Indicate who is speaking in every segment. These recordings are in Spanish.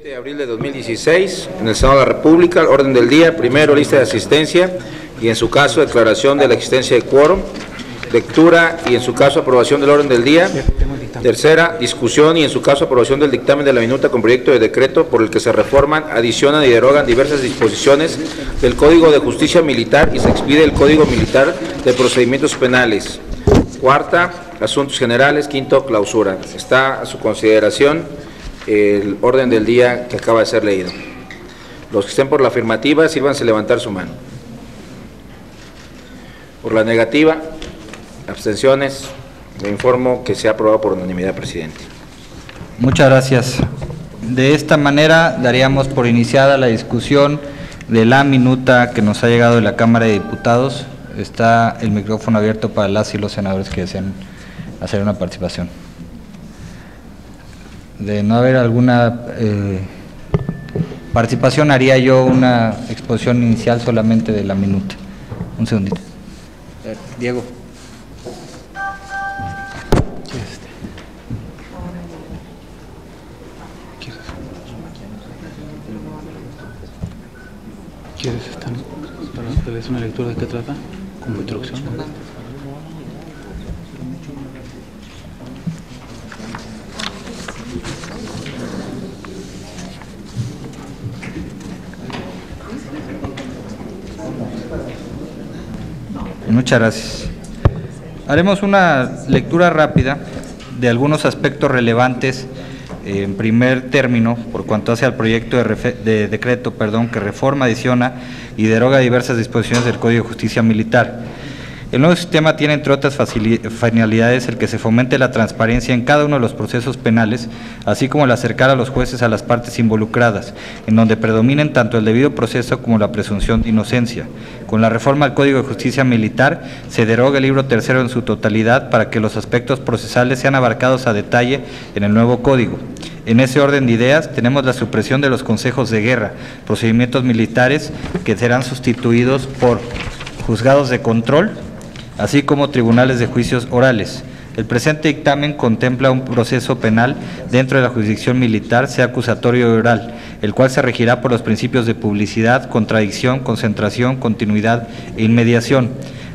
Speaker 1: 7 de abril de 2016, en el Senado de la República, el orden del día, primero, lista de asistencia y en su caso, declaración de la existencia de quórum, lectura y en su caso, aprobación del orden del día. Tercera, discusión y en su caso, aprobación del dictamen de la minuta con proyecto de decreto por el que se reforman, adicionan y derogan diversas disposiciones del Código de Justicia Militar y se expide el Código Militar de Procedimientos Penales. Cuarta, asuntos generales. Quinto, clausura. Está a su consideración el orden del día que acaba de ser leído. Los que estén por la afirmativa, sírvanse levantar su mano. Por la negativa, abstenciones, le informo que se ha aprobado por unanimidad, presidente.
Speaker 2: Muchas gracias. De esta manera daríamos por iniciada la discusión de la minuta que nos ha llegado de la Cámara de Diputados. Está el micrófono abierto para las y los senadores que deseen hacer una participación. De no haber alguna participación, haría yo una exposición inicial solamente de la minuta. Un segundito. Diego.
Speaker 3: ¿Quieres estar para hacerles una lectura de qué trata? Como introducción.
Speaker 2: Muchas gracias. Haremos una lectura rápida de algunos aspectos relevantes en primer término por cuanto hace al proyecto de decreto que reforma, adiciona y deroga diversas disposiciones del Código de Justicia Militar. El nuevo sistema tiene, entre otras finalidades, el que se fomente la transparencia en cada uno de los procesos penales, así como el acercar a los jueces a las partes involucradas, en donde predominen tanto el debido proceso como la presunción de inocencia. Con la reforma al Código de Justicia Militar se deroga el libro tercero en su totalidad para que los aspectos procesales sean abarcados a detalle en el nuevo Código. En ese orden de ideas tenemos la supresión de los consejos de guerra, procedimientos militares que serán sustituidos por juzgados de control, así como tribunales de juicios orales. El presente dictamen contempla un proceso penal dentro de la jurisdicción militar, sea acusatorio o oral, el cual se regirá por los principios de publicidad, contradicción, concentración, continuidad e inmediación.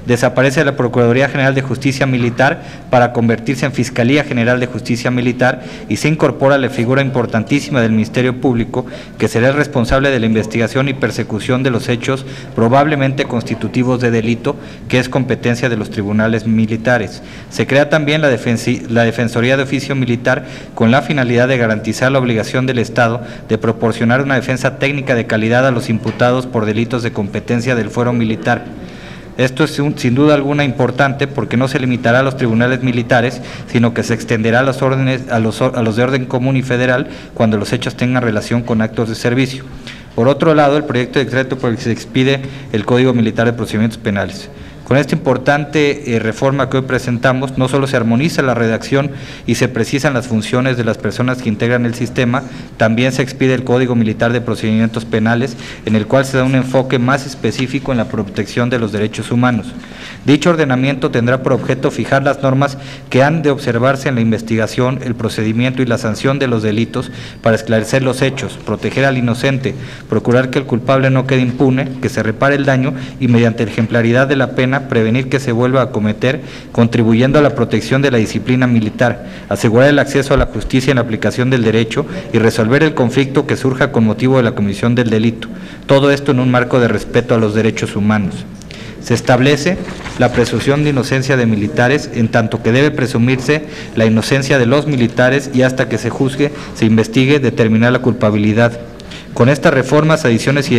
Speaker 2: Desaparece la Procuraduría General de Justicia Militar para convertirse en Fiscalía General de Justicia Militar y se incorpora la figura importantísima del Ministerio Público, que será el responsable de la investigación y persecución de los hechos probablemente constitutivos de delito, que es competencia de los tribunales militares. Se crea también la Defensoría de Oficio Militar con la finalidad de garantizar la obligación del Estado de proporcionar una defensa técnica de calidad a los imputados por delitos de competencia del fuero militar. Esto es sin duda alguna importante porque no se limitará a los tribunales militares, sino que se extenderá a los de orden común y federal cuando los hechos tengan relación con actos de servicio. Por otro lado, el proyecto de decreto por el que se expide el Código Militar de Procedimientos Penales. Con esta importante reforma que hoy presentamos, no solo se armoniza la redacción y se precisan las funciones de las personas que integran el sistema, también se expide el Código Militar de Procedimientos Penales, en el cual se da un enfoque más específico en la protección de los derechos humanos. Dicho ordenamiento tendrá por objeto fijar las normas que han de observarse en la investigación, el procedimiento y la sanción de los delitos para esclarecer los hechos, proteger al inocente, procurar que el culpable no quede impune, que se repare el daño y mediante ejemplaridad de la pena prevenir que se vuelva a cometer, contribuyendo a la protección de la disciplina militar, asegurar el acceso a la justicia en la aplicación del derecho y resolver el conflicto que surja con motivo de la comisión del delito. Todo esto en un marco de respeto a los derechos humanos. Se establece la presunción de inocencia de militares, en tanto que debe presumirse la inocencia de los militares y hasta que se juzgue, se investigue, determinar la culpabilidad. Con estas reformas, adiciones y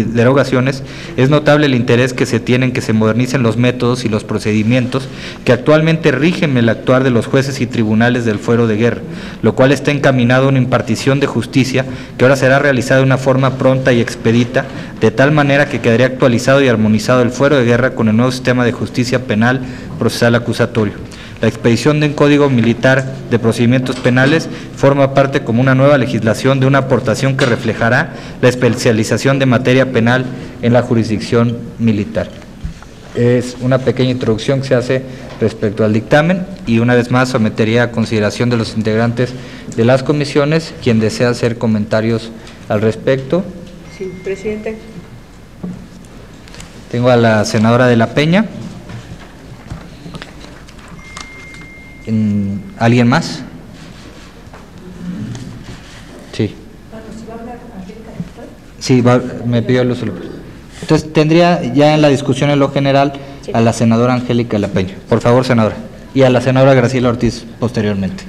Speaker 2: derogaciones, es notable el interés que se tiene en que se modernicen los métodos y los procedimientos que actualmente rigen el actuar de los jueces y tribunales del fuero de guerra, lo cual está encaminado a una impartición de justicia que ahora será realizada de una forma pronta y expedita, de tal manera que quedaría actualizado y armonizado el fuero de guerra con el nuevo sistema de justicia penal procesal acusatorio. La expedición de un Código Militar de Procedimientos Penales forma parte como una nueva legislación de una aportación que reflejará la especialización de materia penal en la jurisdicción militar. Es una pequeña introducción que se hace respecto al dictamen y una vez más sometería a consideración de los integrantes de las comisiones quien desea hacer comentarios al respecto.
Speaker 4: Sí, presidente.
Speaker 2: Tengo a la senadora de la Peña. ¿Alguien más? Sí. Sí, me pidió Luz López. Entonces tendría ya en la discusión en lo general a la senadora Angélica de la Peña. Por favor, senadora. Y a la senadora Graciela Ortiz posteriormente.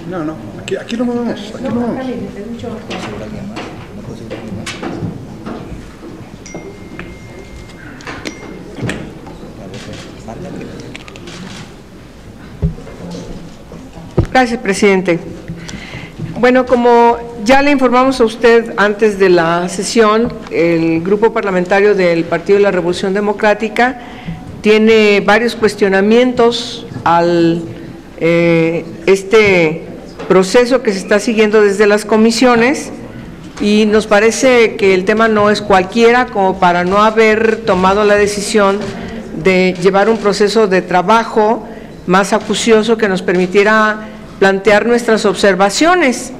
Speaker 5: No, aquí no movemos, aquí no movemos.
Speaker 4: Gracias, presidente. Bueno, como ya le informamos a usted antes de la sesión, el grupo parlamentario del Partido de la Revolución Democrática tiene varios cuestionamientos al este proceso que se está siguiendo desde las comisiones y nos parece que el tema no es cualquiera como para no haber tomado la decisión de llevar un proceso de trabajo más acucioso que nos permitiera plantear nuestras observaciones.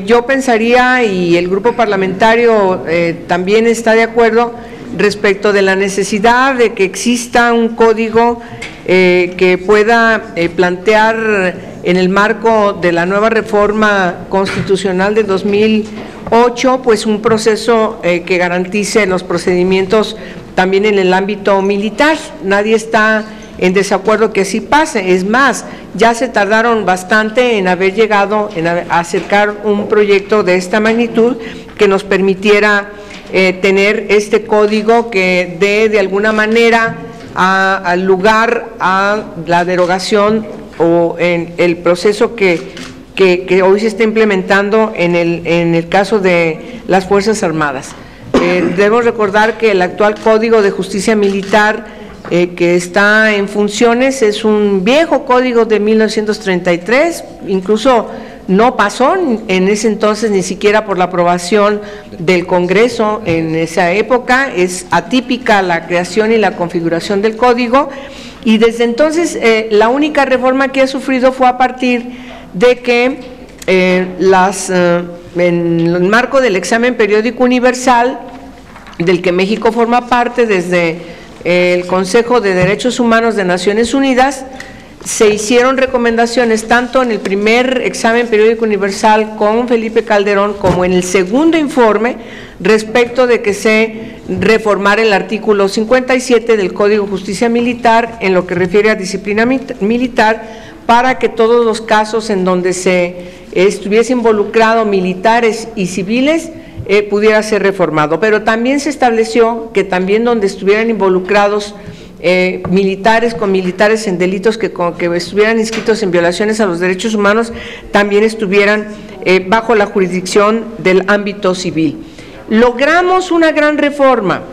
Speaker 4: Yo pensaría, y el grupo parlamentario también está de acuerdo, respecto de la necesidad de que exista un código que pueda plantear en el marco de la nueva reforma constitucional de 2008, pues un proceso que garantice los procedimientos también en el ámbito militar. Nadie está en desacuerdo que así pase, es más, ya se tardaron bastante en haber llegado, a acercar un proyecto de esta magnitud que nos permitiera tener este código que dé de alguna manera al lugar a la derogación o en el proceso que hoy se está implementando en el caso de las Fuerzas Armadas. Debemos recordar que el actual Código de Justicia Militar que está en funciones es un viejo código de 1933, incluso no pasó en ese entonces ni siquiera por la aprobación del Congreso en esa época. Es atípica la creación y la configuración del código y desde entonces la única reforma que ha sufrido fue a partir de que en el marco del examen periódico universal del que México forma parte desde el Consejo de Derechos Humanos de Naciones Unidas, se hicieron recomendaciones tanto en el primer examen periódico universal con Felipe Calderón como en el segundo informe respecto de que se reformara el artículo 57 del Código de Justicia Militar en lo que refiere a disciplina militar para que todos los casos en donde se estuviese involucrado militares y civiles pudiera ser reformado, pero también se estableció que también donde estuvieran involucrados militares con militares en delitos que estuvieran inscritos en violaciones a los derechos humanos también estuvieran bajo la jurisdicción del ámbito civil. Logramos una gran reforma.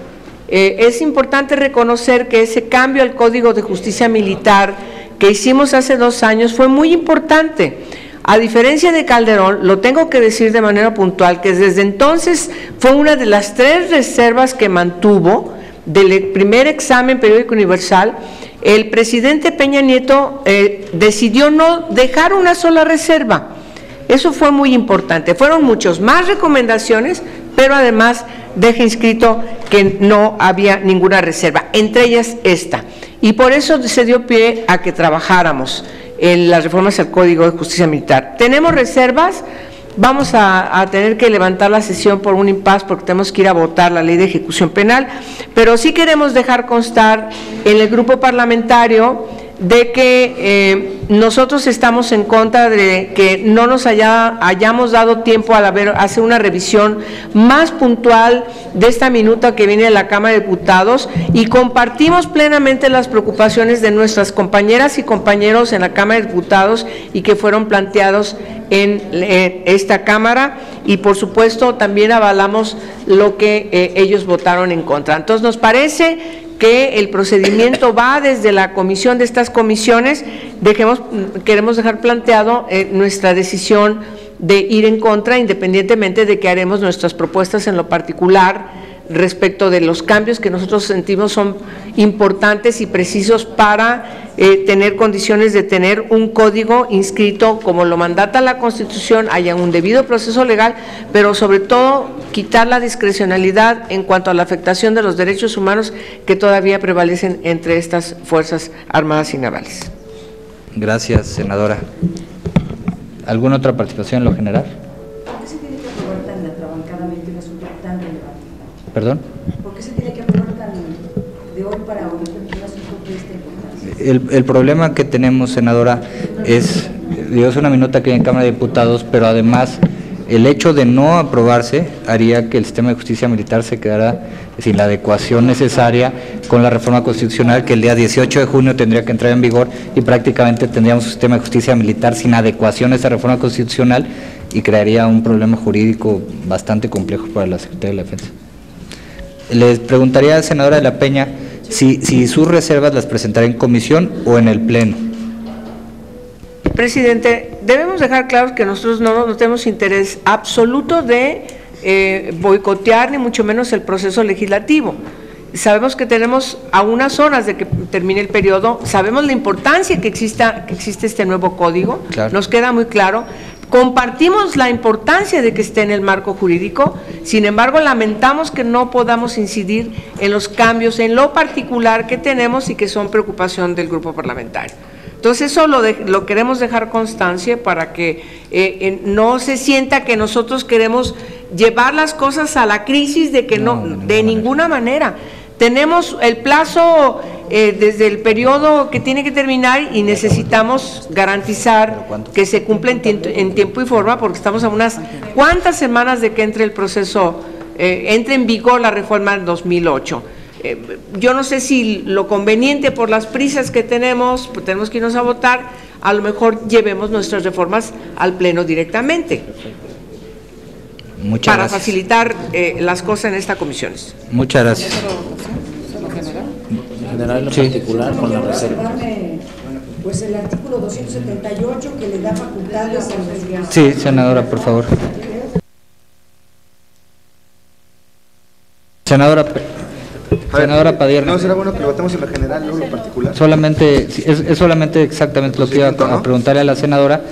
Speaker 4: Es importante reconocer que ese cambio al Código de Justicia Militar que hicimos hace 2 años fue muy importante. A diferencia de Calderón, lo tengo que decir de manera puntual, que desde entonces fue una de las 3 reservas que mantuvo del primer examen periódico universal. El presidente Peña Nieto decidió no dejar una sola reserva. Eso fue muy importante. Fueron muchas más recomendaciones, pero además deja inscrito que no había ninguna reserva, entre ellas esta. Y por eso se dio pie a que trabajáramos en las reformas al Código de Justicia Militar. Tenemos reservas, vamos a tener que levantar la sesión por un impasse porque tenemos que ir a votar la ley de ejecución penal, pero sí queremos dejar constar en el grupo parlamentario de que nosotros estamos en contra de que no nos hayamos dado tiempo a hacer una revisión más puntual de esta minuta que viene de la Cámara de Diputados y compartimos plenamente las preocupaciones de nuestras compañeras y compañeros en la Cámara de Diputados y que fueron planteados en esta Cámara y por supuesto también avalamos lo que ellos votaron en contra. Entonces nos parece que el procedimiento va desde la comisión de estas comisiones, queremos dejar planteado nuestra decisión de ir en contra, independientemente de que haremos nuestras propuestas en lo particular respecto de los cambios que nosotros sentimos son importantes y precisos para tener condiciones de tener un código inscrito como lo mandata la Constitución, haya un debido proceso legal, pero sobre todo quitar la discrecionalidad en cuanto a la afectación de los derechos humanos que todavía prevalecen entre estas Fuerzas Armadas y Navales.
Speaker 2: Gracias, senadora. ¿Alguna otra participación en lo general?
Speaker 6: ¿Por qué se tiene que aprobar tan atrabancadamente un asunto tan relevante?
Speaker 2: ¿Perdón?
Speaker 6: ¿Por qué se tiene que aprobar tan de hoy para hoy un asunto de esta importancia?
Speaker 2: El problema que tenemos, senadora, es una minuta que hay en Cámara de Diputados, pero además el hecho de no aprobarse haría que el sistema de justicia militar se quedara sin la adecuación necesaria con la reforma constitucional que el día 18 de junio tendría que entrar en vigor y prácticamente tendríamos un sistema de justicia militar sin adecuación a esa reforma constitucional y crearía un problema jurídico bastante complejo para la Secretaría de la Defensa. Les preguntaría a la senadora de la Peña si sus reservas las presentará en comisión o en el Pleno.
Speaker 4: Presidente, debemos dejar claro que nosotros no tenemos interés absoluto de boicotear ni mucho menos el proceso legislativo. Sabemos que tenemos a unas horas de que termine el periodo, sabemos la importancia que existe este nuevo código, claro. Nos queda muy claro, compartimos la importancia de que esté en el marco jurídico, sin embargo lamentamos que no podamos incidir en los cambios en lo particular que tenemos y que son preocupación del grupo parlamentario. Entonces eso lo queremos dejar constancia para que no se sienta que nosotros queremos llevar las cosas a la crisis de que de ninguna manera. Tenemos el plazo desde el periodo que tiene que terminar y necesitamos garantizar que se cumpla en tiempo y forma porque estamos a unas cuantas semanas de que entre el proceso, entre en vigor la reforma del 2008. Yo no sé si lo conveniente por las prisas que tenemos, pues tenemos que irnos a votar, a lo mejor llevemos nuestras reformas al Pleno directamente.
Speaker 2: Muchas
Speaker 4: para
Speaker 2: gracias.
Speaker 4: Facilitar las cosas en estas comisiones.
Speaker 2: Muchas gracias.
Speaker 7: En general, en lo particular, con la reserva.
Speaker 6: Pues el artículo 278 que le da facultades a los...
Speaker 2: Sí, senadora, por favor. Senadora Padierna.
Speaker 5: No, será bueno que lo votemos en lo general, no en lo particular.
Speaker 2: Solamente, es solamente exactamente lo que iba a preguntarle a la senadora.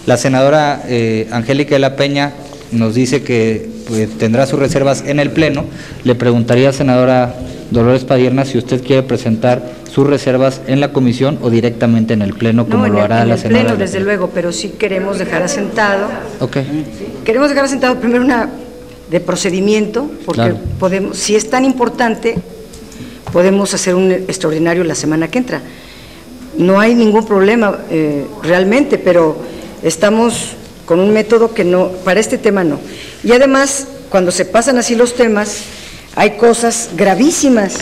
Speaker 2: La senadora Angélica de la Peña nos dice que pues, tendrá sus reservas en el Pleno. Le preguntaría a senadora Dolores Padierna si usted quiere presentar sus reservas en la comisión o directamente en el Pleno, como lo hará la senadora.
Speaker 6: En el Pleno, desde luego, pero sí queremos dejar asentado.
Speaker 2: Ok.
Speaker 6: Queremos dejar asentado primero una de procedimiento, porque
Speaker 2: claro.
Speaker 6: Podemos, si es tan importante, podemos hacer un extraordinario la semana que entra. No hay ningún problema realmente, pero estamos con un método que no, para este tema no. Y además, cuando se pasan así los temas, hay cosas gravísimas,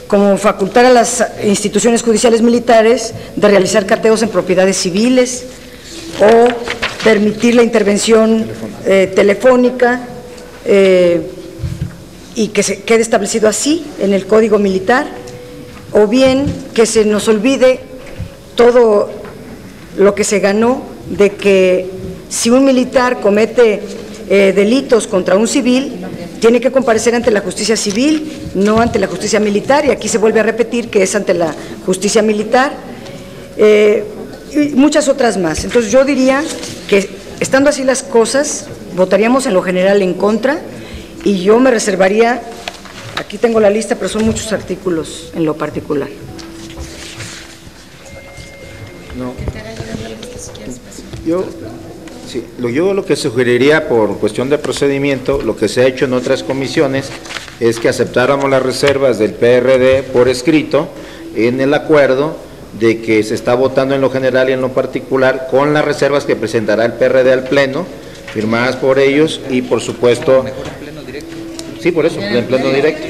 Speaker 6: como facultar a las instituciones judiciales militares de realizar cateos en propiedades civiles o permitir la intervención telefónica y que se quede establecido así en el Código Militar, o bien que se nos olvide todo lo que se ganó de que si un militar comete delitos contra un civil, tiene que comparecer ante la justicia civil, no ante la justicia militar, y aquí se vuelve a repetir que es ante la justicia militar, y muchas otras más. Entonces yo diría que, estando así las cosas, votaríamos en lo general en contra, y yo me reservaría, aquí tengo la lista, pero son muchos artículos en lo particular.
Speaker 5: No. Yo lo que sugeriría por cuestión de procedimiento, lo que se ha hecho en otras comisiones, es que aceptáramos las reservas del PRD por escrito en el acuerdo de que se está votando en lo general y en lo particular con las reservas que presentará el PRD al Pleno, firmadas por ellos y por supuesto…
Speaker 2: Mejor en pleno directo.
Speaker 5: Sí, por eso, en pleno directo.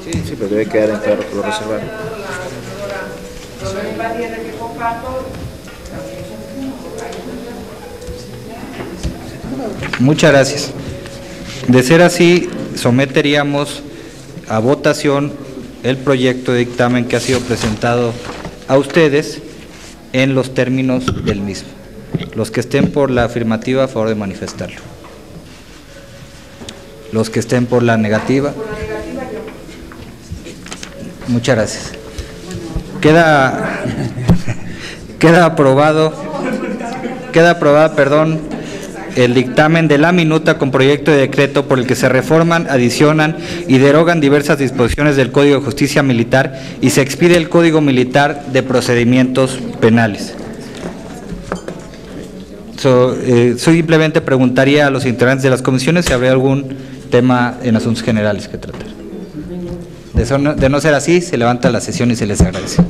Speaker 5: Sí, pero debe quedar en claro que lo reservaron.
Speaker 2: Muchas gracias. De ser así, someteríamos a votación el proyecto de dictamen que ha sido presentado a ustedes en los términos del mismo. Los que estén por la afirmativa, a favor de manifestarlo. Los que estén por la negativa. Muchas gracias. Queda aprobado, el dictamen de la minuta con proyecto de decreto por el que se reforman, adicionan y derogan diversas disposiciones del Código de Justicia Militar y se expide el Código Militar de Procedimientos Penales. Simplemente preguntaría a los integrantes de las comisiones si habría algún tema en asuntos generales que tratar. De no ser así, se levanta la sesión y se les agradece.